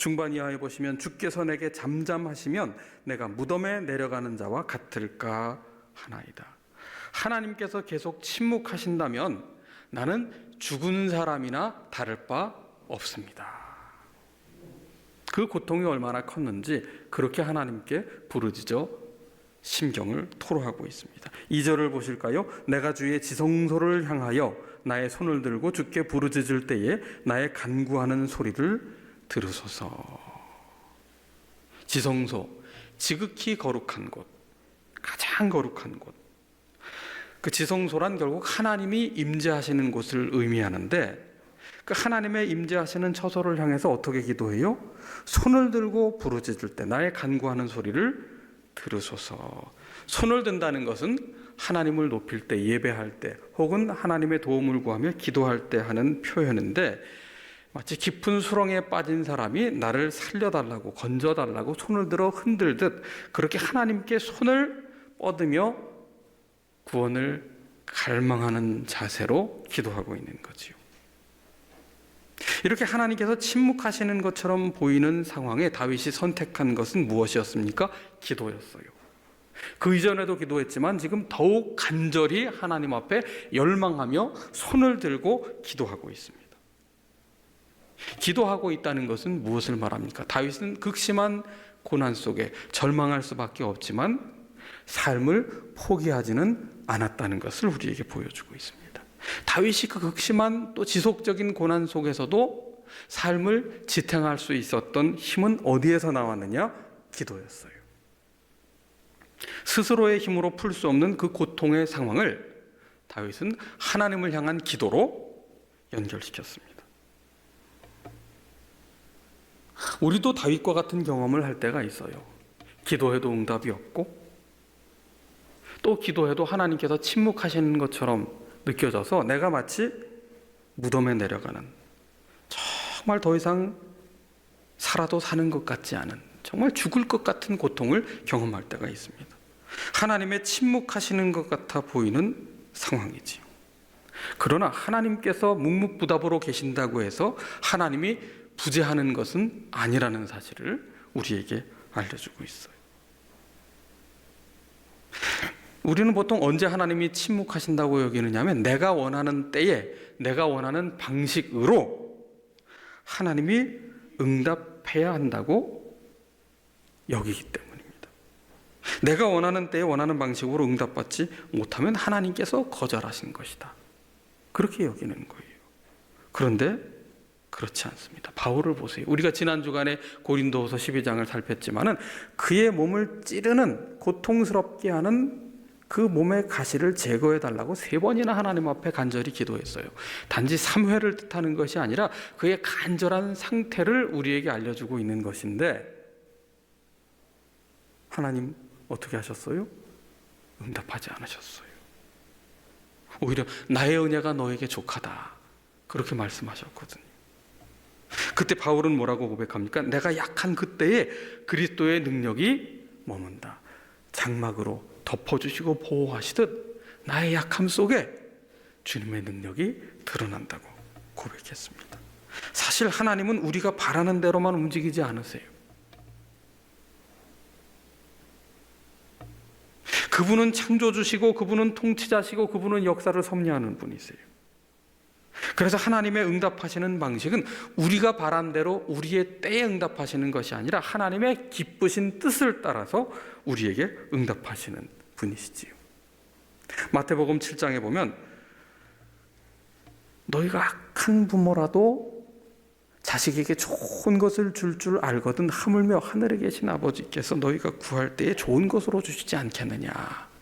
중반 이하에 보시면 주께서 내게 잠잠하시면 내가 무덤에 내려가는 자와 같을까 하나이다. 하나님께서 계속 침묵하신다면 나는 죽은 사람이나 다를 바 없습니다. 그 고통이 얼마나 컸는지 그렇게 하나님께 부르짖어 심경을 토로하고 있습니다. 2절을 보실까요? 내가 주의 지성소를 향하여 나의 손을 들고 주께 부르짖을 때에 나의 간구하는 소리를 들으소서. 지성소, 지극히 거룩한 곳, 가장 거룩한 곳. 그 지성소란 결국 하나님이 임재하시는 곳을 의미하는데, 그 하나님의 임재하시는 처소를 향해서 어떻게 기도해요? 손을 들고 부르짖을 때 나의 간구하는 소리를 들으소서. 손을 든다는 것은 하나님을 높일 때, 예배할 때, 혹은 하나님의 도움을 구하며 기도할 때 하는 표현인데, 마치 깊은 수렁에 빠진 사람이 나를 살려달라고, 건져달라고 손을 들어 흔들듯 그렇게 하나님께 손을 뻗으며 구원을 갈망하는 자세로 기도하고 있는 거지요. 이렇게 하나님께서 침묵하시는 것처럼 보이는 상황에 다윗이 선택한 것은 무엇이었습니까? 기도였어요. 그 이전에도 기도했지만 지금 더욱 간절히 하나님 앞에 열망하며 손을 들고 기도하고 있습니다. 기도하고 있다는 것은 무엇을 말합니까? 다윗은 극심한 고난 속에 절망할 수밖에 없지만 삶을 포기하지는 않았다는 것을 우리에게 보여주고 있습니다. 다윗이 그 극심한 또 지속적인 고난 속에서도 삶을 지탱할 수 있었던 힘은 어디에서 나왔느냐? 기도였어요. 스스로의 힘으로 풀 수 없는 그 고통의 상황을 다윗은 하나님을 향한 기도로 연결시켰습니다. 우리도 다윗과 같은 경험을 할 때가 있어요. 기도해도 응답이 없고, 또 기도해도 하나님께서 침묵하시는 것처럼 느껴져서 내가 마치 무덤에 내려가는, 정말 더 이상 살아도 사는 것 같지 않은, 정말 죽을 것 같은 고통을 경험할 때가 있습니다. 하나님의 침묵하시는 것 같아 보이는 상황이지요. 그러나 하나님께서 묵묵부답으로 계신다고 해서 하나님이 부재하는 것은 아니라는 사실을 우리에게 알려주고 있어요. 우리는 보통 언제 하나님이 침묵하신다고 여기느냐 하면 내가 원하는 때에 내가 원하는 방식으로 하나님이 응답해야 한다고 여기기 때문입니다. 내가 원하는 때에 원하는 방식으로 응답받지 못하면 하나님께서 거절하신 것이다, 그렇게 여기는 거예요. 그런데 그렇지 않습니다. 바울을 보세요. 우리가 지난 주간에 고린도후서 12장을 살폈지만은 그의 몸을 찌르는, 고통스럽게 하는 그 몸의 가시를 제거해 달라고 3번이나 하나님 앞에 간절히 기도했어요. 단지 3회를 뜻하는 것이 아니라 그의 간절한 상태를 우리에게 알려주고 있는 것인데, 하나님 어떻게 하셨어요? 응답하지 않으셨어요. 오히려 나의 은혜가 너에게 족하다, 그렇게 말씀하셨거든요. 그때 바울은 뭐라고 고백합니까? 내가 약한 그때에 그리스도의 능력이 머문다. 장막으로 덮어주시고 보호하시듯 나의 약함 속에 주님의 능력이 드러난다고 고백했습니다. 사실 하나님은 우리가 바라는 대로만 움직이지 않으세요. 그분은 창조주시고 그분은 통치자시고 그분은 역사를 섭리하는 분이세요. 그래서 하나님의 응답하시는 방식은 우리가 바란 대로 우리의 때에 응답하시는 것이 아니라 하나님의 기쁘신 뜻을 따라서 우리에게 응답하시는 분이시지요. 마태복음 7장에 보면 너희가 악한 부모라도 자식에게 좋은 것을 줄 알거든 하물며 하늘에 계신 아버지께서 너희가 구할 때에 좋은 것으로 주시지 않겠느냐.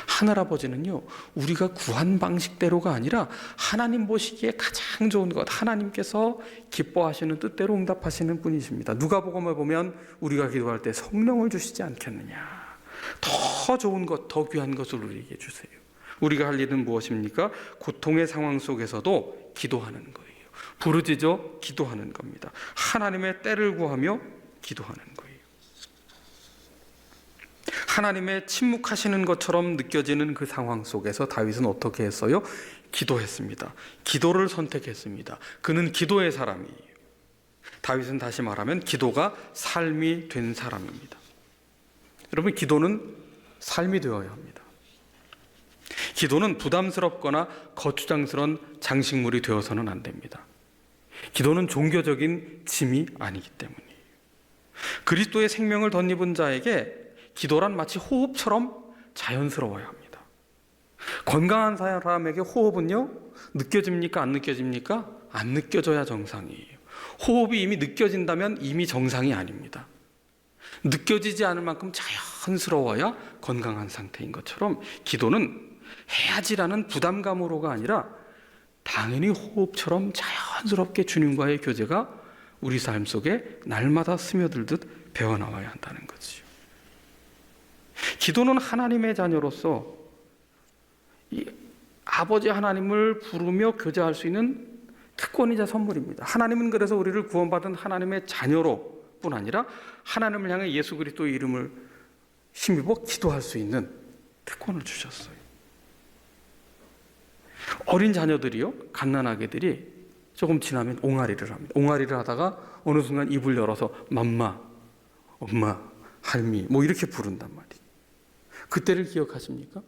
하늘아버지는요, 우리가 구한 방식대로가 아니라 하나님 보시기에 가장 좋은 것, 하나님께서 기뻐하시는 뜻대로 응답하시는 분이십니다. 누가복음에 보면 우리가 기도할 때 성령을 주시지 않겠느냐. 더 좋은 것, 더 귀한 것을 우리에게 주세요. 우리가 할 일은 무엇입니까? 고통의 상황 속에서도 기도하는 거예요. 부르짖어 기도하는 겁니다. 하나님의 때를 구하며 기도하는 거예요. 하나님의 침묵하시는 것처럼 느껴지는 그 상황 속에서 다윗은 어떻게 했어요? 기도했습니다. 기도를 선택했습니다. 그는 기도의 사람이에요. 다윗은 다시 말하면 기도가 삶이 된 사람입니다. 여러분, 기도는 삶이 되어야 합니다. 기도는 부담스럽거나 거추장스러운 장식물이 되어서는 안 됩니다. 기도는 종교적인 짐이 아니기 때문이에요. 그리스도의 생명을 덧입은 자에게 기도란 마치 호흡처럼 자연스러워야 합니다. 건강한 사람에게 호흡은요, 느껴집니까? 안 느껴집니까? 안 느껴져야 정상이에요. 호흡이 이미 느껴진다면 이미 정상이 아닙니다. 느껴지지 않을 만큼 자연스러워야 건강한 상태인 것처럼 기도는 해야지라는 부담감으로가 아니라 당연히 호흡처럼 자연스럽게 주님과의 교제가 우리 삶 속에 날마다 스며들듯 배어나와야 한다는 거죠. 기도는 하나님의 자녀로서 이 아버지 하나님을 부르며 교제할 수 있는 특권이자 선물입니다. 하나님은 그래서 우리를 구원받은 하나님의 자녀로 뿐 아니라 하나님을 향해 예수 그리스도의 이름을 힘입어 기도할 수 있는 특권을 주셨어요. 어린 자녀들이요, 갓난아기들이 조금 지나면 옹알이를 합니다. 옹알이를 하다가 어느 순간 입을 열어서 맘마, 엄마, 할미 뭐 이렇게 부른단 말이에요. 그때를 기억하십니까?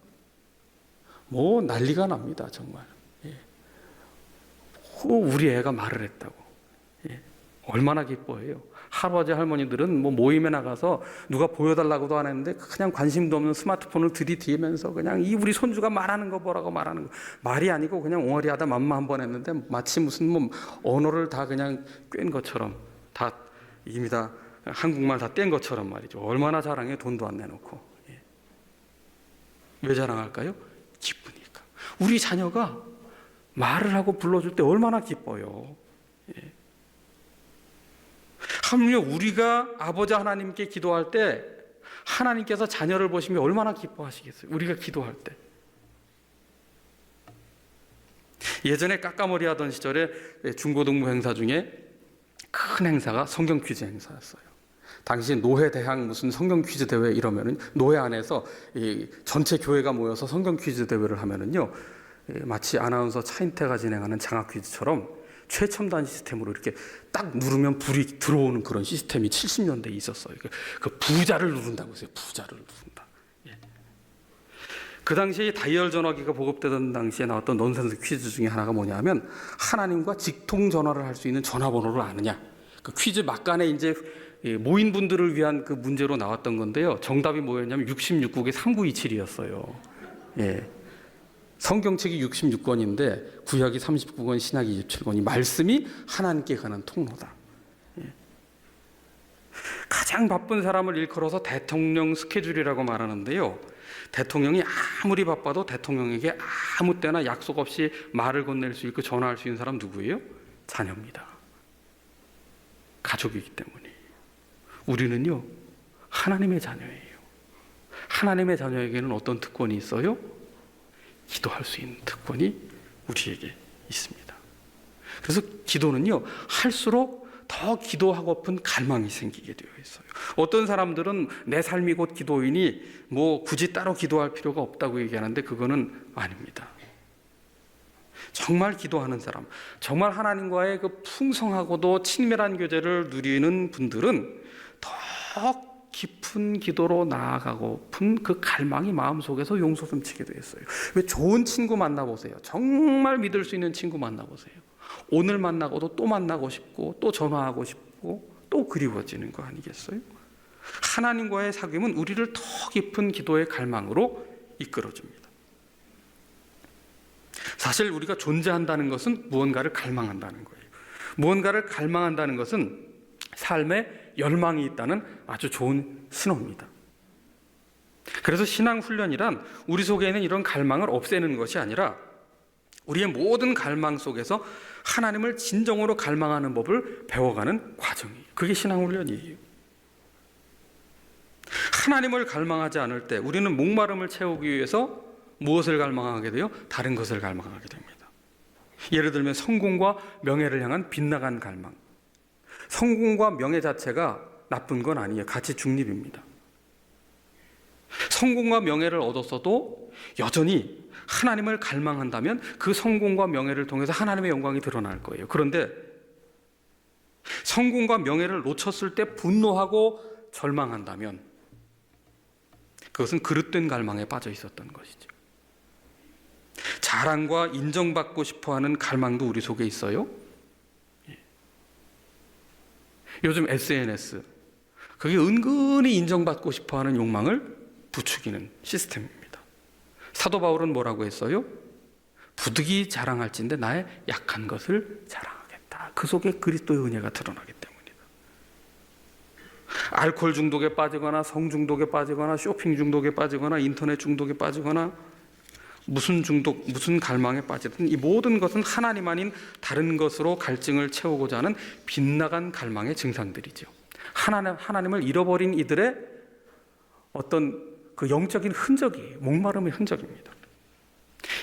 뭐 난리가 납니다, 정말. 우리 애가 말을 했다고. 얼마나 기뻐해요. 할아버지 할머니들은 뭐 모임에 나가서 누가 보여달라고도 안 했는데 그냥 관심도 없는 스마트폰을 들이대면서 그냥 이 우리 손주가 말하는 거 보라고 말하는 거, 말이 아니고 그냥 옹알이 하다 맘마 한 번 했는데 마치 무슨 뭐 언어를 다 그냥 꿰는 것처럼 다 이미 다 한국말 다 뗀 것처럼 말이죠. 얼마나 자랑해, 돈도 안 내놓고. 왜 자랑할까요? 기쁘니까. 우리 자녀가 말을 하고 불러줄 때 얼마나 기뻐요. 하물며 우리가 아버지 하나님께 기도할 때 하나님께서 자녀를 보시면 얼마나 기뻐하시겠어요. 우리가 기도할 때. 예전에 깎아머리 하던 시절에 중고등부 행사 중에 큰 행사가 성경 퀴즈 행사였어요. 당시 노회 대항 무슨 성경 퀴즈 대회 이러면은 노회 안에서 이 전체 교회가 모여서 성경 퀴즈 대회를 하면은요, 마치 아나운서 차인태가 진행하는 장학 퀴즈처럼 최첨단 시스템으로 이렇게 딱 누르면 불이 들어오는 그런 시스템이 70년대에 있었어요. 그 부자를 누른다고 했어요. 부자를 누른다. 그 당시에 다이얼 전화기가 보급되던 당시에 나왔던 넌센스 퀴즈 중에 하나가 뭐냐면 하나님과 직통 전화를 할 수 있는 전화번호를 아느냐. 그 퀴즈 막간에 이제 모인 분들을 위한 그 문제로 나왔던 건데요. 정답이 뭐였냐면 66국의 3927이었어요. 성경책이 66권인데 구약이 39권, 신약이 27권이 말씀이 하나님께 관한 통로다. 가장 바쁜 사람을 일컬어서 대통령 스케줄이라고 말하는데요. 대통령이 아무리 바빠도 대통령에게 아무 때나 약속 없이 말을 건넬 수 있고 전화할 수 있는 사람 누구예요? 자녀입니다. 가족이기 때문에. 우리는요, 하나님의 자녀예요. 하나님의 자녀에게는 어떤 특권이 있어요? 기도할 수 있는 특권이 우리에게 있습니다. 그래서 기도는요, 할수록 더 기도하고픈 갈망이 생기게 되어 있어요. 어떤 사람들은 내 삶이 곧 기도이니 뭐 굳이 따로 기도할 필요가 없다고 얘기하는데 그거는 아닙니다. 정말 기도하는 사람, 정말 하나님과의 그 풍성하고도 친밀한 교제를 누리는 분들은 더 깊은 기도로 나아가고픈 그 갈망이 마음속에서 용솟음치게 되었어요. 왜 좋은 친구 만나보세요. 정말 믿을 수 있는 친구 만나보세요. 오늘 만나고도 또 만나고 싶고 또 전화하고 싶고 또 그리워지는 거 아니겠어요? 하나님과의 사귐은 우리를 더 깊은 기도의 갈망으로 이끌어줍니다. 사실 우리가 존재한다는 것은 무언가를 갈망한다는 거예요. 무언가를 갈망한다는 것은 삶에 열망이 있다는 아주 좋은 신호입니다. 그래서 신앙 훈련이란 우리 속에 있는 이런 갈망을 없애는 것이 아니라 우리의 모든 갈망 속에서 하나님을 진정으로 갈망하는 법을 배워가는 과정이에요. 그게 신앙 훈련이에요. 하나님을 갈망하지 않을 때 우리는 목마름을 채우기 위해서 무엇을 갈망하게 돼요? 다른 것을 갈망하게 됩니다. 예를 들면 성공과 명예를 향한 빗나간 갈망. 성공과 명예 자체가 나쁜 건 아니에요. 같이 중립입니다. 성공과 명예를 얻었어도 여전히 하나님을 갈망한다면 그 성공과 명예를 통해서 하나님의 영광이 드러날 거예요. 그런데 성공과 명예를 놓쳤을 때 분노하고 절망한다면 그것은 그릇된 갈망에 빠져 있었던 것이죠. 자랑과 인정받고 싶어하는 갈망도 우리 속에 있어요. 요즘 SNS, 그게 은근히 인정받고 싶어하는 욕망을 부추기는 시스템입니다. 사도 바울은 뭐라고 했어요? 부득이 자랑할진대 나의 약한 것을 자랑하겠다. 그 속에 그리스도의 은혜가 드러나기 때문이다. 알코올 중독에 빠지거나 성 중독에 빠지거나 쇼핑 중독에 빠지거나 인터넷 중독에 빠지거나 무슨 중독, 무슨 갈망에 빠지든 이 모든 것은 하나님 아닌 다른 것으로 갈증을 채우고자 하는 빗나간 갈망의 증상들이죠. 하나님을 잃어버린 이들의 어떤 그 영적인 흔적이 목마름의 흔적입니다.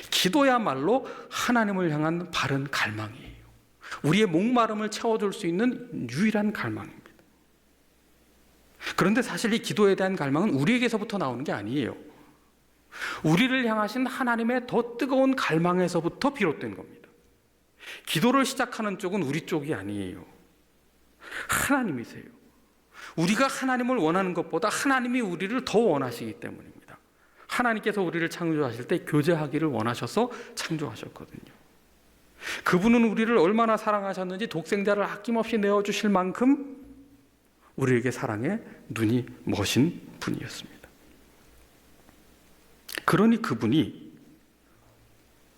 기도야말로 하나님을 향한 바른 갈망이에요. 우리의 목마름을 채워줄 수 있는 유일한 갈망입니다. 그런데 사실 이 기도에 대한 갈망은 우리에게서부터 나오는 게 아니에요. 우리를 향하신 하나님의 더 뜨거운 갈망에서부터 비롯된 겁니다. 기도를 시작하는 쪽은 우리 쪽이 아니에요. 하나님이세요. 우리가 하나님을 원하는 것보다 하나님이 우리를 더 원하시기 때문입니다. 하나님께서 우리를 창조하실 때 교제하기를 원하셔서 창조하셨거든요. 그분은 우리를 얼마나 사랑하셨는지 독생자를 아낌없이 내어주실 만큼 우리에게 사랑에 눈이 머신 분이었습니다. 그러니 그분이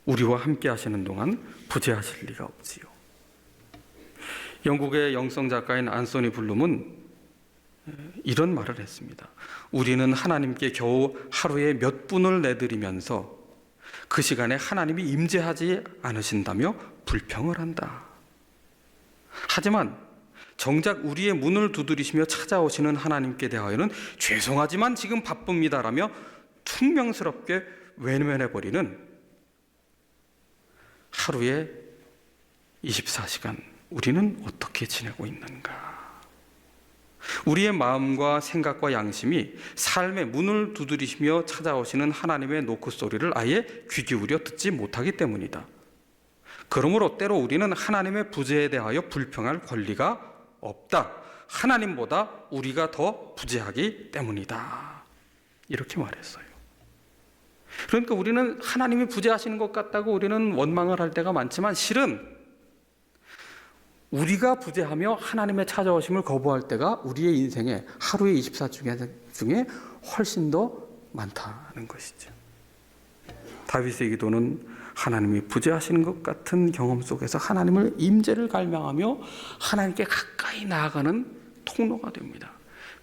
우리와 함께 하시는 동안 부재하실 리가 없지요. 영국의 영성 작가인 안소니 블룸은 이런 말을 했습니다. 우리는 하나님께 겨우 하루에 몇 분을 내드리면서 그 시간에 하나님이 임재하지 않으신다며 불평을 한다. 하지만 정작 우리의 문을 두드리시며 찾아오시는 하나님께 대하여는 죄송하지만 지금 바쁩니다라며 퉁명스럽게 외면해버리는 하루에 24시간 우리는 어떻게 지내고 있는가? 우리의 마음과 생각과 양심이 삶의 문을 두드리시며 찾아오시는 하나님의 노크 소리를 아예 귀 기울여 듣지 못하기 때문이다. 그러므로 때로 우리는 하나님의 부재에 대하여 불평할 권리가 없다. 하나님보다 우리가 더 부재하기 때문이다. 이렇게 말했어요. 그러니까 우리는 하나님이 부재하시는 것 같다고 우리는 원망을 할 때가 많지만 실은 우리가 부재하며 하나님의 찾아오심을 거부할 때가 우리의 인생에 하루의 24시간 중에 훨씬 더 많다는 것이죠. 다윗의 기도는 하나님이 부재하시는 것 같은 경험 속에서 하나님을 임재를 갈망하며 하나님께 가까이 나아가는 통로가 됩니다.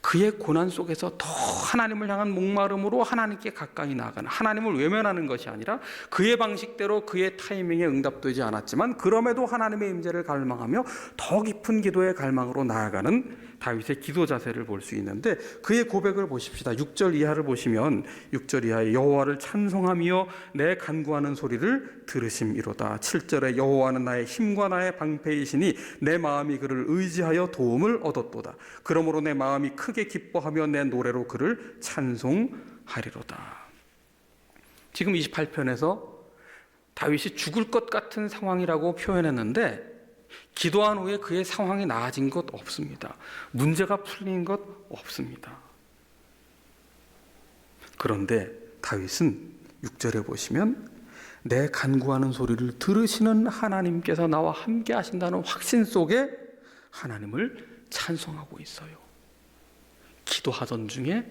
그의 고난 속에서 더 하나님을 향한 목마름으로 하나님께 가까이 나아가는, 하나님을 외면하는 것이 아니라 그의 방식대로 그의 타이밍에 응답되지 않았지만 그럼에도 하나님의 임재를 갈망하며 더 깊은 기도의 갈망으로 나아가는 다윗의 기도 자세를 볼 수 있는데 그의 고백을 보십시다. 6절 이하를 보시면 6절 이하에 여호와를 찬송하며 내 간구하는 소리를 들으심이로다. 7절에 여호와는 나의 힘과 나의 방패이시니 내 마음이 그를 의지하여 도움을 얻었도다. 그러므로 내 마음이 크게 기뻐하며 내 노래로 그를 찬송하리로다. 지금 28편에서 다윗이 죽을 것 같은 상황이라고 표현했는데 기도한 후에 그의 상황이 나아진 것 없습니다. 문제가 풀린 것 없습니다. 그런데 다윗은 6절에 보시면 내 간구하는 소리를 들으시는 하나님께서 나와 함께 하신다는 확신 속에 하나님을 찬송하고 있어요. 기도하던 중에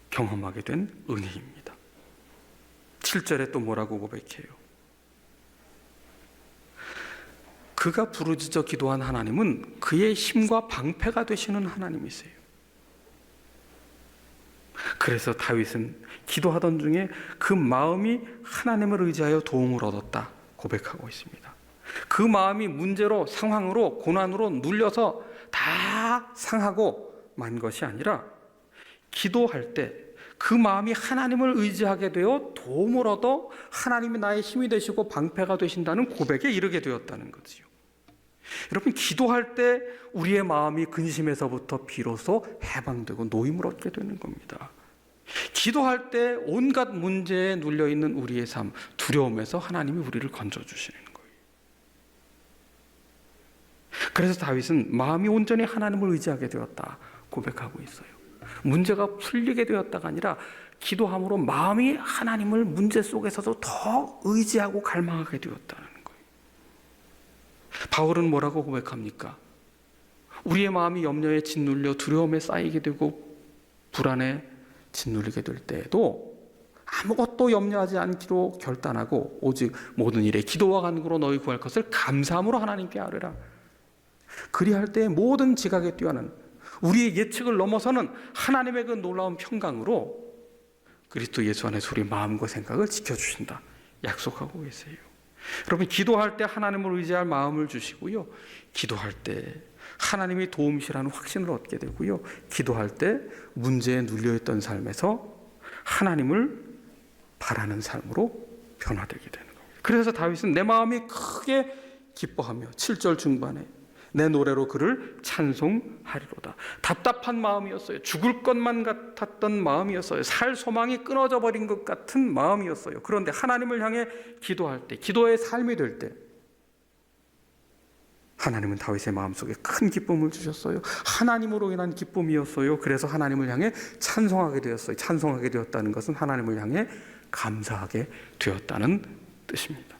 경험하게 된 은혜입니다. 7절에 또 뭐라고 고백해요? 그가 부르짖어 기도한 하나님은 그의 힘과 방패가 되시는 하나님이세요. 그래서 다윗은 기도하던 중에 그 마음이 하나님을 의지하여 도움을 얻었다 고백하고 있습니다. 그 마음이 문제로, 상황으로, 고난으로 눌려서 다 상하고 만 것이 아니라 기도할 때 그 마음이 하나님을 의지하게 되어 도움을 얻어 하나님이 나의 힘이 되시고 방패가 되신다는 고백에 이르게 되었다는 거지요. 여러분, 기도할 때 우리의 마음이 근심에서부터 비로소 해방되고 노임을 얻게 되는 겁니다. 기도할 때 온갖 문제에 눌려있는 우리의 삶, 두려움에서 하나님이 우리를 건져주시는 거예요. 그래서 다윗은 마음이 온전히 하나님을 의지하게 되었다 고백하고 있어요. 문제가 풀리게 되었다가 아니라 기도함으로 마음이 하나님을 문제 속에서도 더 의지하고 갈망하게 되었다는 거예요. 바울은 뭐라고 고백합니까? 우리의 마음이 염려에 짓눌려 두려움에 쌓이게 되고 불안에 짓눌리게 될 때에도 아무것도 염려하지 않기로 결단하고 오직 모든 일에 기도와 간구로 너희 구할 것을 감사함으로 하나님께 아뢰라. 그리할 때 모든 지각에 뛰어난 우리의 예측을 넘어서는 하나님의 그 놀라운 평강으로 그리스도 예수 안에서 우리 마음과 생각을 지켜주신다 약속하고 계세요. 여러분, 기도할 때 하나님을 의지할 마음을 주시고요, 기도할 때 하나님이 도움이시라는 확신을 얻게 되고요, 기도할 때 문제에 눌려있던 삶에서 하나님을 바라는 삶으로 변화되게 되는 겁니다. 그래서 다윗은 내 마음이 크게 기뻐하며 7절 중반에 내 노래로 그를 찬송하리로다. 답답한 마음이었어요. 죽을 것만 같았던 마음이었어요. 살 소망이 끊어져 버린 것 같은 마음이었어요. 그런데 하나님을 향해 기도할 때, 기도의 삶이 될 때 하나님은 다윗의 마음속에 큰 기쁨을 주셨어요. 하나님으로 인한 기쁨이었어요. 그래서 하나님을 향해 찬송하게 되었어요. 찬송하게 되었다는 것은 하나님을 향해 감사하게 되었다는 뜻입니다.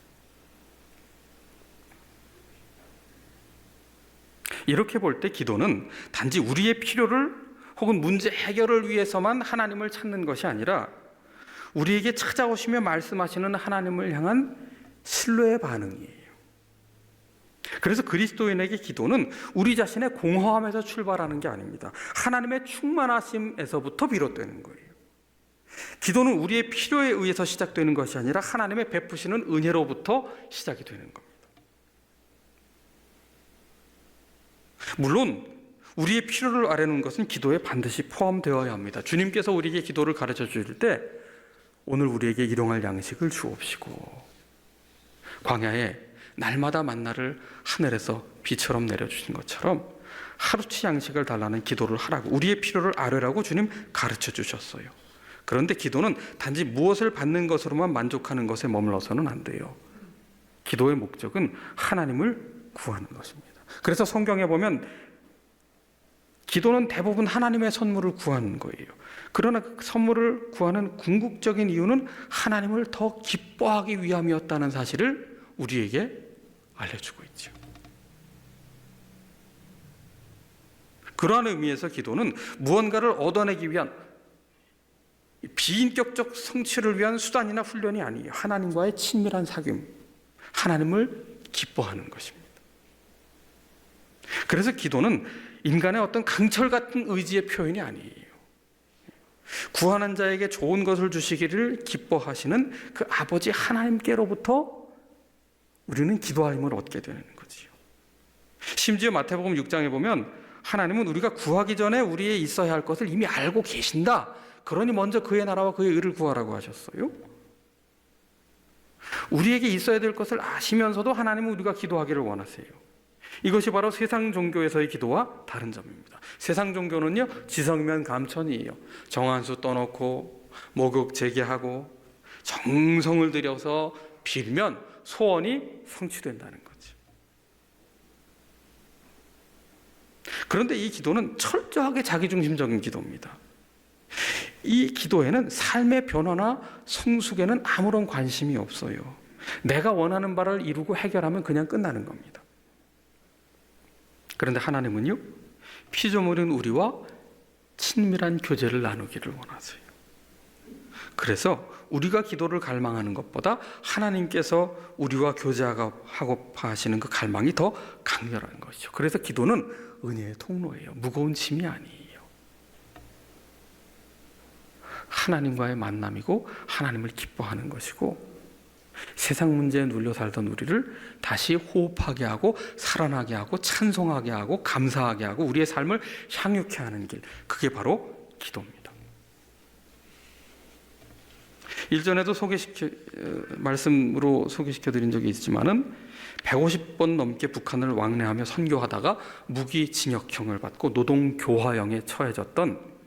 이렇게 볼 때 기도는 단지 우리의 필요를 혹은 문제 해결을 위해서만 하나님을 찾는 것이 아니라 우리에게 찾아오시며 말씀하시는 하나님을 향한 신뢰의 반응이에요. 그래서 그리스도인에게 기도는 우리 자신의 공허함에서 출발하는 게 아닙니다. 하나님의 충만하심에서부터 비롯되는 거예요. 기도는 우리의 필요에 의해서 시작되는 것이 아니라 하나님의 베푸시는 은혜로부터 시작이 되는 겁니다. 물론 우리의 필요를 아뢰는 것은 기도에 반드시 포함되어야 합니다. 주님께서 우리에게 기도를 가르쳐 주실 때 오늘 우리에게 일용할 양식을 주옵시고 광야에 날마다 만나를 하늘에서 비처럼 내려주신 것처럼 하루치 양식을 달라는 기도를 하라고, 우리의 필요를 아뢰라고 주님 가르쳐 주셨어요. 그런데 기도는 단지 무엇을 받는 것으로만 만족하는 것에 머물러서는 안 돼요. 기도의 목적은 하나님을 구하는 것입니다. 그래서 성경에 보면 기도는 대부분 하나님의 선물을 구하는 거예요. 그러나 그 선물을 구하는 궁극적인 이유는 하나님을 더 기뻐하기 위함이었다는 사실을 우리에게 알려주고 있죠. 그러한 의미에서 기도는 무언가를 얻어내기 위한 비인격적 성취를 위한 수단이나 훈련이 아니에요. 하나님과의 친밀한 사귐, 하나님을 기뻐하는 것입니다. 그래서 기도는 인간의 어떤 강철 같은 의지의 표현이 아니에요. 구하는 자에게 좋은 것을 주시기를 기뻐하시는 그 아버지 하나님께로부터 우리는 기도할 힘을 얻게 되는 거지요. 심지어 마태복음 6장에 보면 하나님은 우리가 구하기 전에 우리에 있어야 할 것을 이미 알고 계신다. 그러니 먼저 그의 나라와 그의 의를 구하라고 하셨어요. 우리에게 있어야 될 것을 아시면서도 하나님은 우리가 기도하기를 원하세요. 이것이 바로 세상 종교에서의 기도와 다른 점입니다. 세상 종교는요, 지성면 감천이에요. 정한수 떠놓고 목욕 재개하고 정성을 들여서 빌면 소원이 성취된다는 거죠. 그런데 이 기도는 철저하게 자기중심적인 기도입니다. 이 기도에는 삶의 변화나 성숙에는 아무런 관심이 없어요. 내가 원하는 바를 이루고 해결하면 그냥 끝나는 겁니다. 그런데 하나님은요, 피조물인 우리와 친밀한 교제를 나누기를 원하세요. 그래서 우리가 기도를 갈망하는 것보다 하나님께서 우리와 교제하고 하시는 그 갈망이 더 강렬한 것이죠. 그래서 기도는 은혜의 통로예요. 무거운 짐이 아니에요. 하나님과의 만남이고 하나님을 기뻐하는 것이고 세상 문제에 눌려 살던 우리를 다시 호흡하게 하고 살아나게 하고 찬송하게 하고 감사하게 하고 우리의 삶을 향유케 하는 길, 그게 바로 기도입니다. 일전에도 말씀으로 소개시켜 드린 적이 있지만은 150번 넘게 북한을 왕래하며 선교하다가 무기징역형을 받고 노동교화형에 처해졌던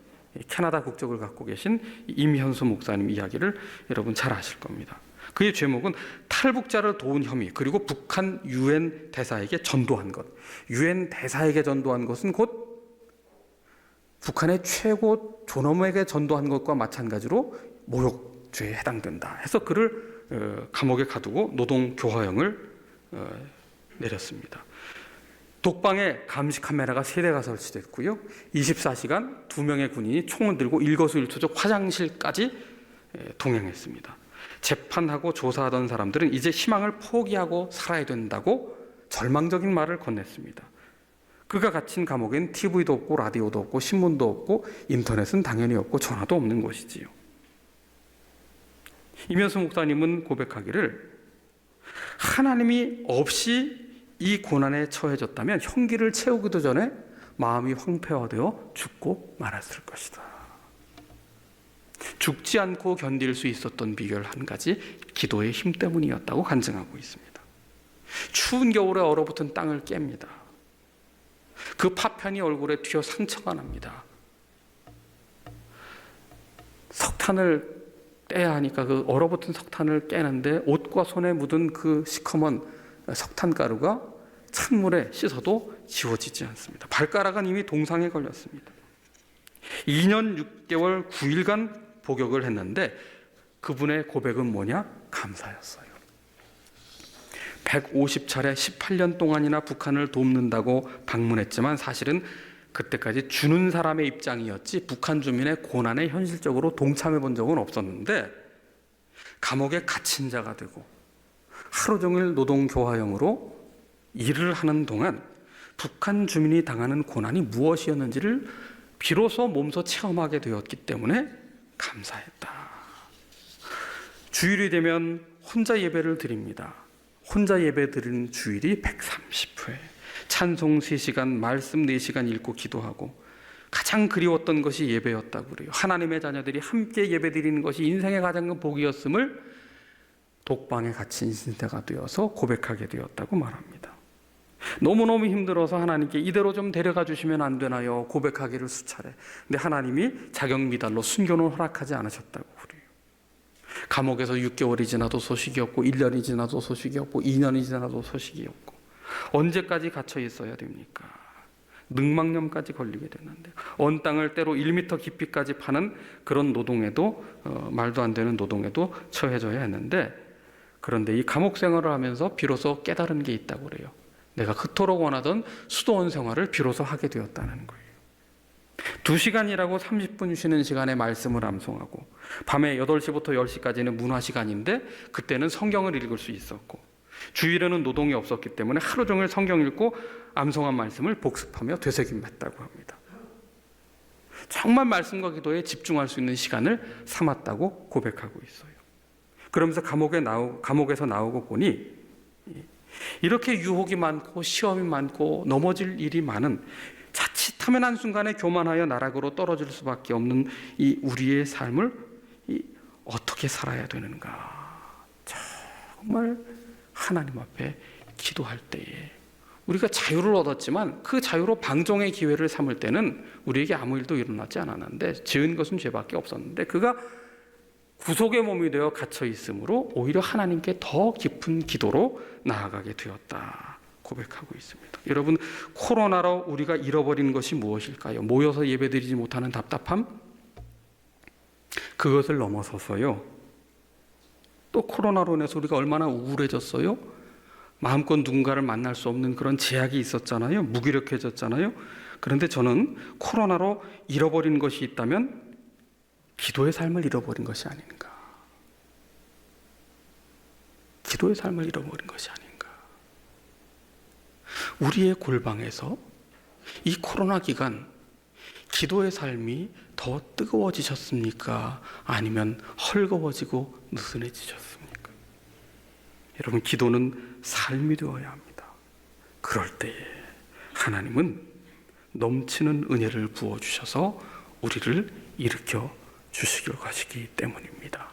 캐나다 국적을 갖고 계신 임현수 목사님 이야기를 여러분 잘 아실 겁니다. 그의 제목은 탈북자를 도운 혐의, 그리고 북한 유엔 대사에게 전도한 것. 유엔 대사에게 전도한 것은 곧 북한의 최고 존엄에게 전도한 것과 마찬가지로 모욕죄에 해당된다 해서 그를 감옥에 가두고 노동교화형을 내렸습니다. 독방에 감시 카메라가 3대가 설치됐고요. 24시간 2명의 군인이 총을 들고 일거수일투족 화장실까지 동행했습니다. 재판하고 조사하던 사람들은 이제 희망을 포기하고 살아야 된다고 절망적인 말을 건넸습니다. 그가 갇힌 감옥엔 TV도 없고 라디오도 없고 신문도 없고 인터넷은 당연히 없고 전화도 없는 곳이지요. 이면수 목사님은 고백하기를 하나님이 없이 이 고난에 처해졌다면 형기를 채우기도 전에 마음이 황폐화되어 죽고 말았을 것이다. 죽지 않고 견딜 수 있었던 비결 한 가지, 기도의 힘 때문이었다고 간증하고 있습니다. 추운 겨울에 얼어붙은 땅을 깹니다. 그 파편이 얼굴에 튀어 상처가 납니다. 석탄을 떼야 하니까 그 얼어붙은 석탄을 깨는데 옷과 손에 묻은 그 시커먼 석탄가루가 찬물에 씻어도 지워지지 않습니다. 발가락은 이미 동상에 걸렸습니다. 2년 6개월 9일간 복역을 했는데 그분의 고백은 뭐냐? 감사였어요. 150차례 18년 동안이나 북한을 돕는다고 방문했지만 사실은 그때까지 주는 사람의 입장이었지 북한 주민의 고난에 현실적으로 동참해 본 적은 없었는데 감옥에 갇힌 자가 되고 하루 종일 노동교화형으로 일을 하는 동안 북한 주민이 당하는 고난이 무엇이었는지를 비로소 몸소 체험하게 되었기 때문에 감사했다. 주일이 되면 혼자 예배를 드립니다. 혼자 예배 드리는 주일이 130회. 찬송 3시간, 말씀 4시간 읽고 기도하고 가장 그리웠던 것이 예배였다고 그래요. 하나님의 자녀들이 함께 예배 드리는 것이 인생의 가장 큰 복이었음을 독방에 갇힌 신세가 되어서 고백하게 되었다고 말합니다. 너무너무 힘들어서 하나님께 이대로 좀 데려가 주시면 안 되나요? 고백하기를 수차례. 근데 하나님이 자격 미달로 순교는 허락하지 않으셨다고 그래요. 감옥에서 6개월이 지나도 소식이 없고 1년이 지나도 소식이 없고 2년이 지나도 소식이 없고 언제까지 갇혀 있어야 됩니까? 늑막염까지 걸리게 되는데 언 땅을 때로 1m 깊이까지 파는 그런 노동에도 말도 안 되는 노동에도 처해져야 했는데 그런데 이 감옥 생활을 하면서 비로소 깨달은 게 있다고 그래요. 내가 그토록 원하던 수도원 생활을 비로소 하게 되었다는 거예요. 2시간 일하고 30분 쉬는 시간에 말씀을 암송하고 밤에 8시부터 10시까지는 문화 시간인데 그때는 성경을 읽을 수 있었고 주일에는 노동이 없었기 때문에 하루 종일 성경 읽고 암송한 말씀을 복습하며 되새김했다고 합니다. 정말 말씀과 기도에 집중할 수 있는 시간을 삼았다고 고백하고 있어요. 그러면서 감옥에서 나오고 보니 이렇게 유혹이 많고 시험이 많고 넘어질 일이 많은 자칫하면 한순간에 교만하여 나락으로 떨어질 수밖에 없는 이 우리의 삶을 어떻게 살아야 되는가. 정말 하나님 앞에 기도할 때에 우리가 자유를 얻었지만 그 자유로 방종의 기회를 삼을 때는 우리에게 아무 일도 일어나지 않았는데 지은 것은 죄밖에 없었는데 그가 구속의 몸이 되어 갇혀 있으므로 오히려 하나님께 더 깊은 기도로 나아가게 되었다 고백하고 있습니다. 여러분, 코로나로 우리가 잃어버린 것이 무엇일까요? 모여서 예배드리지 못하는 답답함? 그것을 넘어서서요. 또 코로나로 인해서 우리가 얼마나 우울해졌어요? 마음껏 누군가를 만날 수 없는 그런 제약이 있었잖아요. 무기력해졌잖아요. 그런데 저는 코로나로 잃어버린 것이 있다면 기도의 삶을 잃어버린 것이 아닌가. 기도의 삶을 잃어버린 것이 아닌가. 우리의 골방에서 이 코로나 기간 기도의 삶이 더 뜨거워지셨습니까? 아니면 헐거워지고 느슨해지셨습니까? 여러분, 기도는 삶이 되어야 합니다. 그럴 때에 하나님은 넘치는 은혜를 부어주셔서 우리를 일으켜 주시길 것이기 때문입니다.